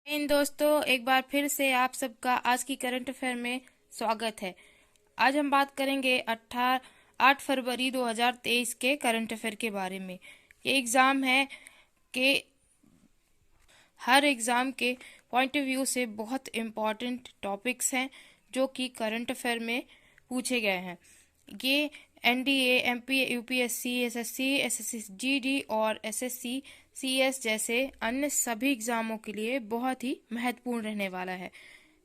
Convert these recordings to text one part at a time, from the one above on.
इन दोस्तों, एक बार फिर से आप सबका आज की करंट अफेयर में स्वागत है। आज हम बात करेंगे 8 फरवरी 2023 के करंट अफेयर के बारे में। ये एग्ज़ाम है कि हर एग्ज़ाम के पॉइंट ऑफ व्यू से बहुत इम्पॉर्टेंट टॉपिक्स हैं जो कि करंट अफेयर में पूछे गए हैं। ये NDA, MP, UPSC, SSC, SSC GD और एसएससी सीएस जैसे अन्य सभी एग्जामों के लिए बहुत ही महत्वपूर्ण रहने वाला है।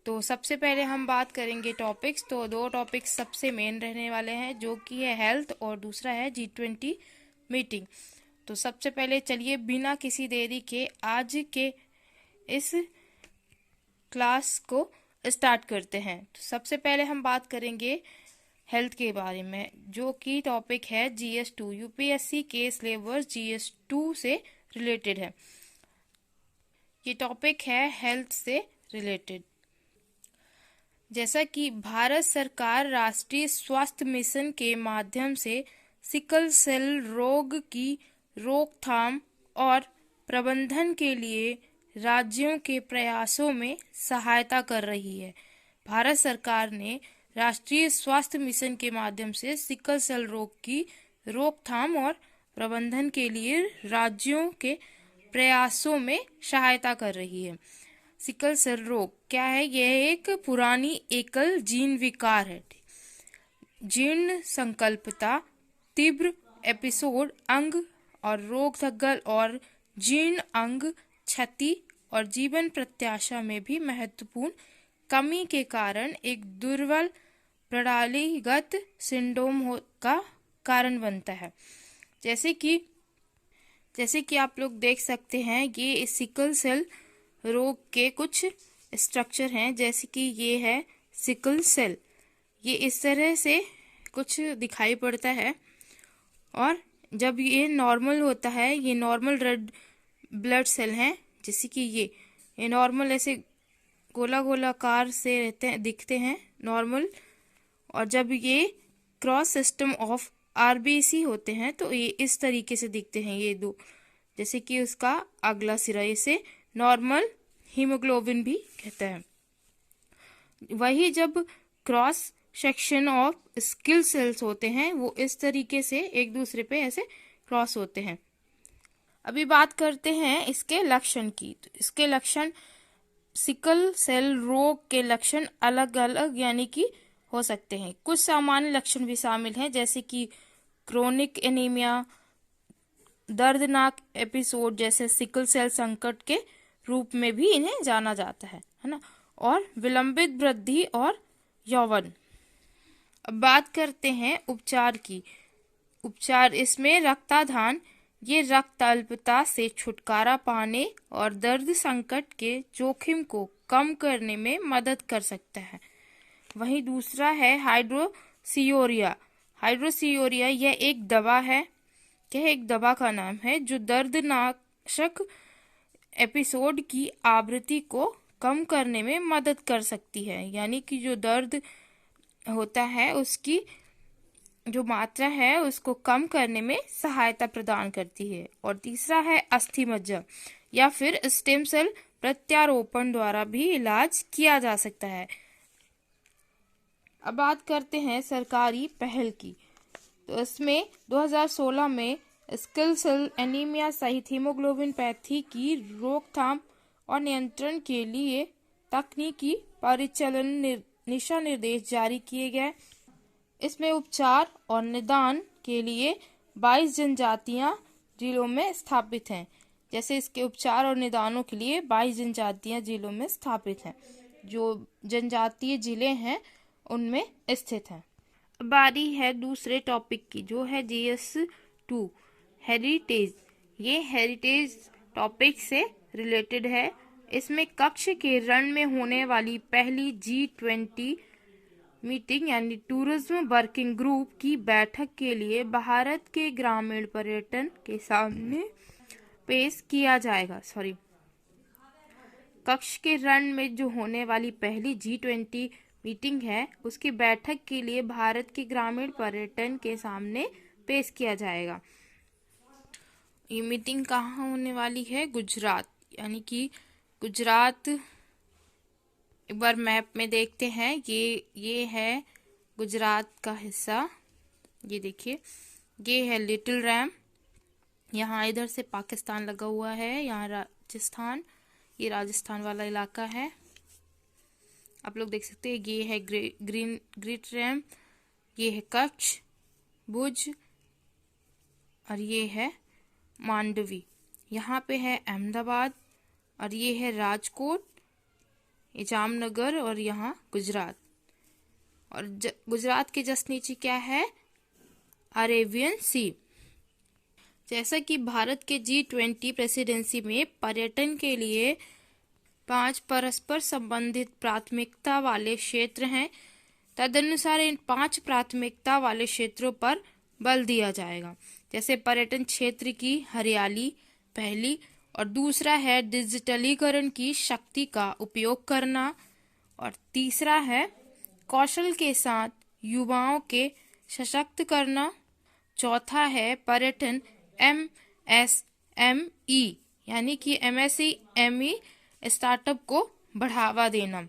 तो सबसे पहले हम बात करेंगे टॉपिक्स। तो दो टॉपिक्स सबसे मेन रहने वाले हैं, जो कि है हेल्थ और दूसरा है G20 मीटिंग। तो सबसे पहले चलिए बिना किसी देरी के आज के इस क्लास को स्टार्ट करते हैं। तो सबसे पहले हम बात करेंगे हेल्थ के बारे में, जो कि टॉपिक है GS2। यूपीएससी के सिलेबस GS2 से रिलेटेड है। ये टॉपिक है हेल्थ से रिलेटेड। जैसा कि भारत सरकार राष्ट्रीय स्वास्थ्य मिशन के माध्यम से सिकल सेल रोग की रोकथाम और प्रबंधन के लिए राज्यों के प्रयासों में सहायता कर रही है। भारत सरकार ने राष्ट्रीय स्वास्थ्य मिशन के माध्यम से सिकल सेल रोग की रोकथाम और प्रबंधन के लिए राज्यों के प्रयासों में सहायता कर रही है। सिकल सेल रोग क्या है? यह एक पुरानी एकल जीन विकार है। जीर्ण संकल्पता, तीव्र एपिसोड, अंग और रोग धगल और जीर्ण अंग क्षति और जीवन प्रत्याशा में भी महत्वपूर्ण कमी के कारण एक दुर्बल प्रणालीगत सिंड्रोम का कारण बनता है। जैसे कि आप लोग देख सकते हैं, ये सिकल सेल रोग के कुछ स्ट्रक्चर हैं। जैसे कि ये है सिकल सेल, ये इस तरह से कुछ दिखाई पड़ता है और जब ये नॉर्मल होता है, ये नॉर्मल रेड ब्लड सेल हैं। जैसे कि ये नॉर्मल ऐसे गोला गोलाकार से दिखते हैं नॉर्मल, और जब ये क्रॉस सिस्टम ऑफ आरबीसी होते हैं तो ये इस तरीके से दिखते हैं, ये दो। जैसे कि उसका अगला सिरा, इसे नॉर्मल हीमोग्लोबिन भी कहते हैं। वही जब cross section of skin cells होते हैं, वो इस तरीके से एक दूसरे पे ऐसे क्रॉस होते हैं। अभी बात करते हैं इसके लक्षण की। तो इसके लक्षण, सिकल सेल रोग के लक्षण अलग अलग यानी कि हो सकते हैं। कुछ सामान्य लक्षण भी शामिल हैं, जैसे कि क्रोनिक एनीमिया, दर्दनाक एपिसोड जैसे सिकल सेल संकट के रूप में भी इन्हें जाना जाता है ना, और विलंबित वृद्धि और यौवन। अब बात करते हैं उपचार की। उपचार, इसमें रक्ताधान, ये रक्त अल्पता से छुटकारा पाने और दर्द संकट के जोखिम को कम करने में मदद कर सकता है। वहीं दूसरा है हाइड्रोक्सियूरिया। हाइड्रोक्सियूरिया यह एक दवा है, यह एक दवा का नाम है जो दर्दनाशक एपिसोड की आवृत्ति को कम करने में मदद कर सकती है। यानी कि जो दर्द होता है उसकी जो मात्रा है उसको कम करने में सहायता प्रदान करती है। और तीसरा है अस्थि मज्जा, या फिर स्टेम सेल प्रत्यारोपण द्वारा भी इलाज किया जा सकता है। अब बात करते हैं सरकारी पहल की। तो इसमें 2016 में सिकल सेल एनीमिया सहित हीमोग्लोबिनपैथी की रोकथाम और नियंत्रण के लिए तकनीकी परिचालन दिशा निर्देश जारी किए गए। इसमें उपचार और निदान के लिए 22 जनजातियां जिलों में स्थापित हैं। जैसे इसके उपचार और निदानों के लिए 22 जनजातियां जिलों में स्थापित हैं, जो जनजातीय जिले हैं उनमें स्थित हैं। बारी है दूसरे टॉपिक की, जो है GS2 हेरिटेज। ये हेरिटेज टॉपिक से रिलेटेड है। इसमें कक्ष के रण में होने वाली पहली G20 मीटिंग यानी टूरिज्म वर्किंग ग्रुप की बैठक के लिए भारत के ग्रामीण पर्यटन के सामने पेश किया जाएगा। कक्ष के रण में जो होने वाली पहली G20 मीटिंग है, उसकी बैठक के लिए भारत के ग्रामीण पर्यटन के सामने पेश किया जाएगा। ये मीटिंग कहाँ होने वाली है? गुजरात, यानी कि गुजरात, एक बार मैप में देखते हैं। ये है गुजरात का हिस्सा। ये देखिए, ये है लिटिल रैम। यहाँ इधर से पाकिस्तान लगा हुआ है, यहाँ राजस्थान, ये राजस्थान वाला इलाका है। आप लोग देख सकते हैं, ये है ग्रेट रैम, ये है कच्छ, भुज, और ये है मांडवी। यहाँ पे है अहमदाबाद, और ये है राजकोट, ये जामनगर, और यहाँ गुजरात। और गुजरात के जस्ट नीचे क्या है? अरेबियन सी। जैसा कि भारत के G20 प्रेसिडेंसी में पर्यटन के लिए 5 परस्पर संबंधित प्राथमिकता वाले क्षेत्र हैं, तदनुसार इन 5 प्राथमिकता वाले क्षेत्रों पर बल दिया जाएगा। जैसे पर्यटन क्षेत्र की हरियाली पहली, और दूसरा है डिजिटलीकरण की शक्ति का उपयोग करना, और तीसरा है कौशल के साथ युवाओं के सशक्त करना, चौथा है पर्यटन MSME यानी कि MSME स्टार्टअप को बढ़ावा देना,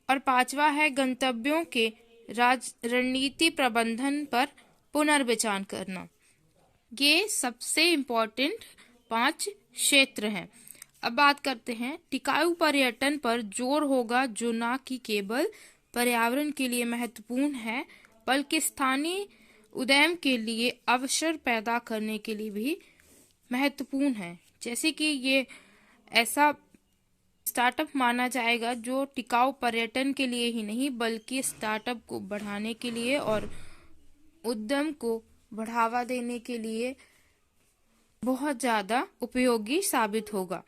और पांचवा है गंतव्यों के रणनीति प्रबंधन पर पुनर्विचार करना। ये सबसे इम्पोर्टेंट 5 क्षेत्र हैं। अब बात करते हैं टिकाऊ पर्यटन पर। जोर होगा जो न कि केवल पर्यावरण के लिए महत्वपूर्ण है, बल्कि स्थानीय उद्यम के लिए अवसर पैदा करने के लिए भी महत्वपूर्ण है। जैसे कि ये ऐसा स्टार्टअप माना जाएगा जो टिकाऊ पर्यटन के लिए ही नहीं, बल्कि स्टार्टअप को बढ़ाने के लिए और उद्यम को बढ़ावा देने के लिए बहुत ज़्यादा उपयोगी साबित होगा।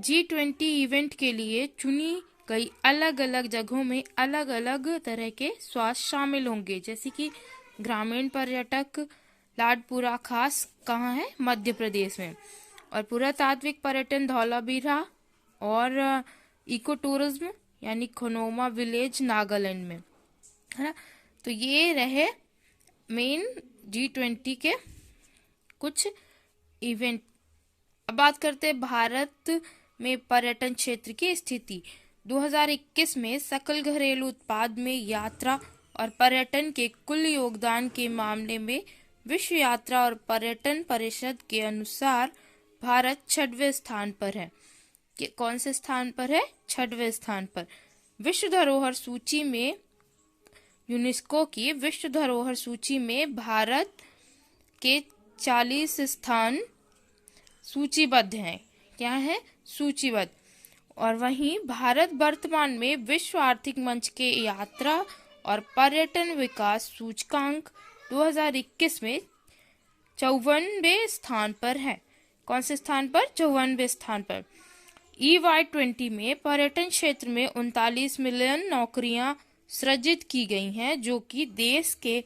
G20 इवेंट के लिए चुनी कई अलग अलग जगहों में अलग अलग तरह के स्वास्थ्य शामिल होंगे। जैसे कि ग्रामीण पर्यटक लाडपुरा खास कहाँ है? मध्य प्रदेश में। और पुरातात्विक पर्यटन धौलावीरा, और इको टूरिज्म यानी खनोमा विलेज नागालैंड में, है ना। तो ये रहे मेन G20 के कुछ इवेंट। अब बात करते हैं भारत में पर्यटन क्षेत्र की स्थिति। 2021 में सकल घरेलू उत्पाद में यात्रा और पर्यटन के कुल योगदान के मामले में विश्व यात्रा और पर्यटन परिषद के अनुसार भारत 6वें स्थान पर है। कौन से स्थान पर है? 6वें स्थान पर। विश्व धरोहर सूची में, यूनेस्को की विश्व धरोहर सूची में भारत के 40 स्थान सूचीबद्ध हैं। क्या है? सूचीबद्ध। और वहीं भारत वर्तमान में विश्व आर्थिक मंच के यात्रा और पर्यटन विकास सूचकांक 2021 में 54वें स्थान पर है। कौन से स्थान पर? 54वें स्थान पर। EY20 में पर्यटन क्षेत्र में 39 मिलियन नौकरियां सृजित की गई हैं, जो कि देश के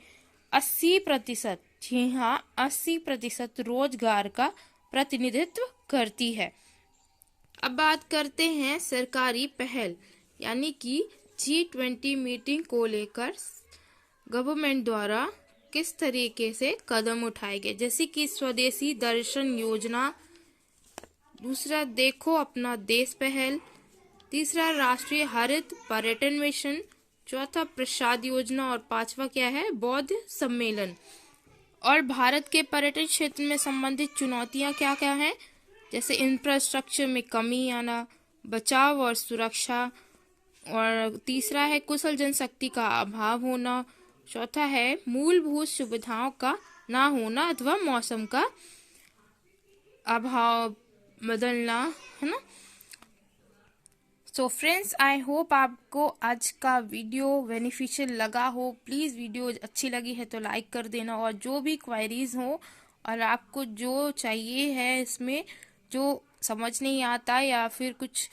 80%, जी हाँ 80% रोजगार का प्रतिनिधित्व करती है। अब बात करते हैं सरकारी पहल, यानी कि G20 मीटिंग को लेकर गवर्नमेंट द्वारा किस तरीके से कदम उठाए गए। जैसे कि स्वदेशी दर्शन योजना, दूसरा देखो अपना देश पहल, तीसरा राष्ट्रीय हरित पर्यटन मिशन, चौथा प्रसाद योजना, और पांचवा क्या है? बौद्ध सम्मेलन। और भारत के पर्यटन क्षेत्र में संबंधित चुनौतियां क्या क्या हैं? जैसे इंफ्रास्ट्रक्चर में कमी आना, बचाव और सुरक्षा, और तीसरा है कुशल जनशक्ति का अभाव होना, चौथा है मूलभूत सुविधाओं का ना होना अथवा मौसम का अभाव बदलना, है ना। सो फ्रेंड्स, आई होप आपको आज का वीडियो बेनिफिशियल लगा हो। प्लीज़ वीडियो अच्छी लगी है तो लाइक कर देना, और जो भी क्वेरीज हो और आपको जो चाहिए है इसमें जो समझ नहीं आता या फिर कुछ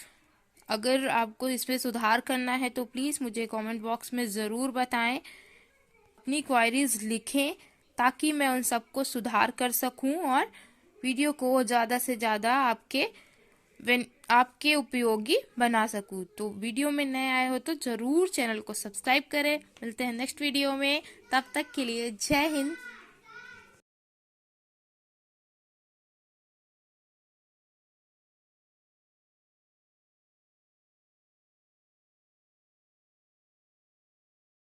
अगर आपको इसमें सुधार करना है तो प्लीज़ मुझे कमेंट बॉक्स में ज़रूर बताएं। अपनी क्वेरीज लिखें ताकि मैं उन सबको सुधार कर सकूं और वीडियो को ज़्यादा से ज़्यादा आपके उपयोगी बना सकूं। तो वीडियो में नए आए हो तो ज़रूर चैनल को सब्सक्राइब करें। मिलते हैं नेक्स्ट वीडियो में, तब तक के लिए जय हिंद।